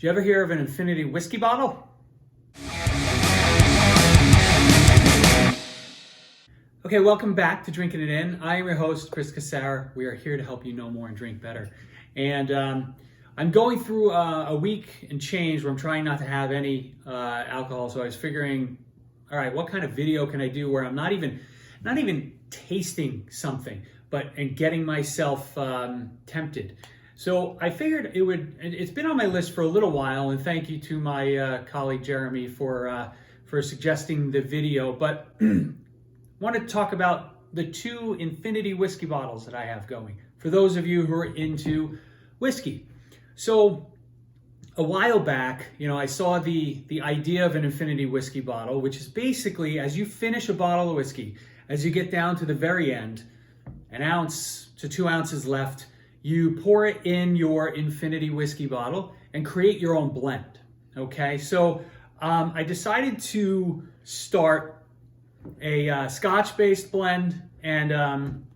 you ever hear of an infinity whiskey bottle? Okay, welcome back to Drinking It In. I am your host, Chris Cassara. We are here to help you know more and drink better. And I'm going through a week and change where I'm trying not to have any alcohol. So I was figuring, all right, what kind of video can I do where I'm not even tasting something, and getting myself tempted. So I figured it's been on my list for a little while, and thank you to my colleague Jeremy for suggesting the video, but want to talk about the 2 infinity whiskey bottles that I have going, for those of you who are into whiskey. So a while back, I saw the idea of an infinity whiskey bottle, which is basically, as you finish a bottle of whiskey, as you get down to the very end, 1 ounce to 2 ounces left, you pour it in your infinity whiskey bottle and create your own blend. Okay, so I decided to start a Scotch-based blend and an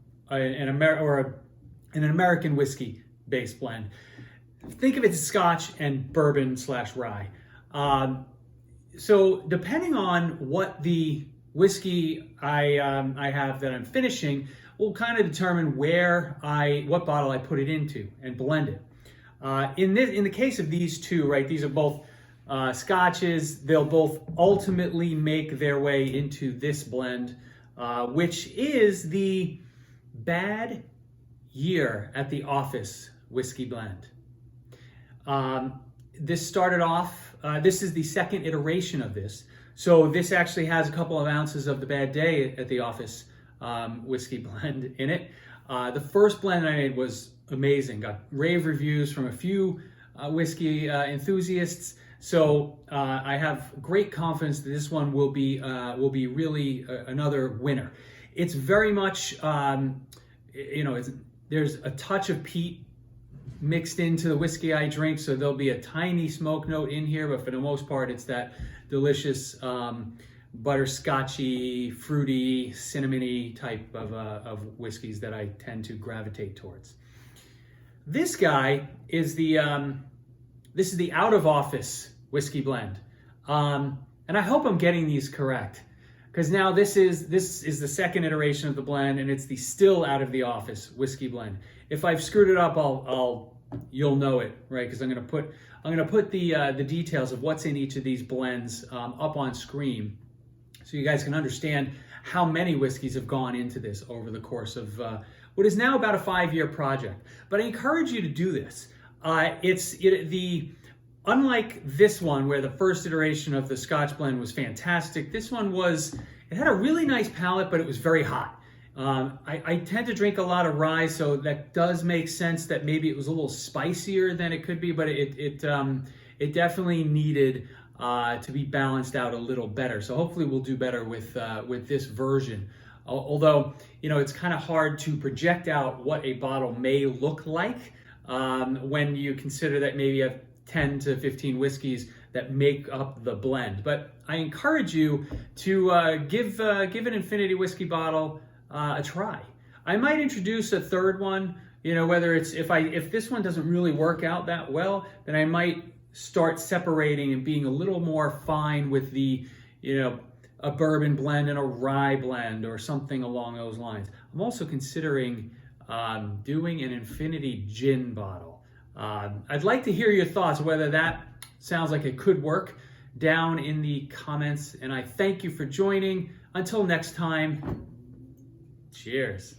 American whiskey-based blend. Think of it as Scotch and bourbon/rye. So depending on what the whiskey I have that I'm finishing will kind of determine what bottle I put it into and blend it. In the case of these 2, right, these are both Scotches. They'll both ultimately make their way into this blend, which is the Bad Year at the Office whiskey blend. This started off, this is the 2nd iteration of this. So this actually has a couple of ounces of the Bad Day at the Office whiskey blend in it. The first blend I made was amazing. Got rave reviews from a few whiskey enthusiasts. So I have great confidence that this one will be really another winner. It's very much, there's a touch of peat mixed into the whiskey I drink, so there'll be a tiny smoke note in here, but for the most part, it's that delicious butterscotchy, fruity, cinnamony type of whiskeys that I tend to gravitate towards. This guy is this is the Out of Office whiskey blend, and I hope I'm getting these correct, because now this is the 2nd iteration of the blend, and it's the still Out of the Office whiskey blend. If I've screwed it up, you'll know it, right? Because I'm gonna put the details of what's in each of these blends up on screen, so you guys can understand how many whiskeys have gone into this over the course of what is now about a 5-year project. But I encourage you to do this. Unlike this one, where the first iteration of the Scotch blend was fantastic, this one it had a really nice palate, but it was very hot. I tend to drink a lot of rye, so that does make sense that maybe it was a little spicier than it could be, but it definitely needed to be balanced out a little better. So hopefully we'll do better with this version. Although, it's kind of hard to project out what a bottle may look like when you consider that maybe you have 10 to 15 whiskeys that make up the blend. But I encourage you to give an infinity whiskey bottle a try. I might introduce a 3rd one, whether it's if this one doesn't really work out that well, then I might start separating and being a little more fine with the, a bourbon blend and a rye blend or something along those lines. I'm also considering doing an infinity gin bottle. I'd like to hear your thoughts, whether that sounds like it could work, down in the comments. And I thank you for joining. Until next time, cheers.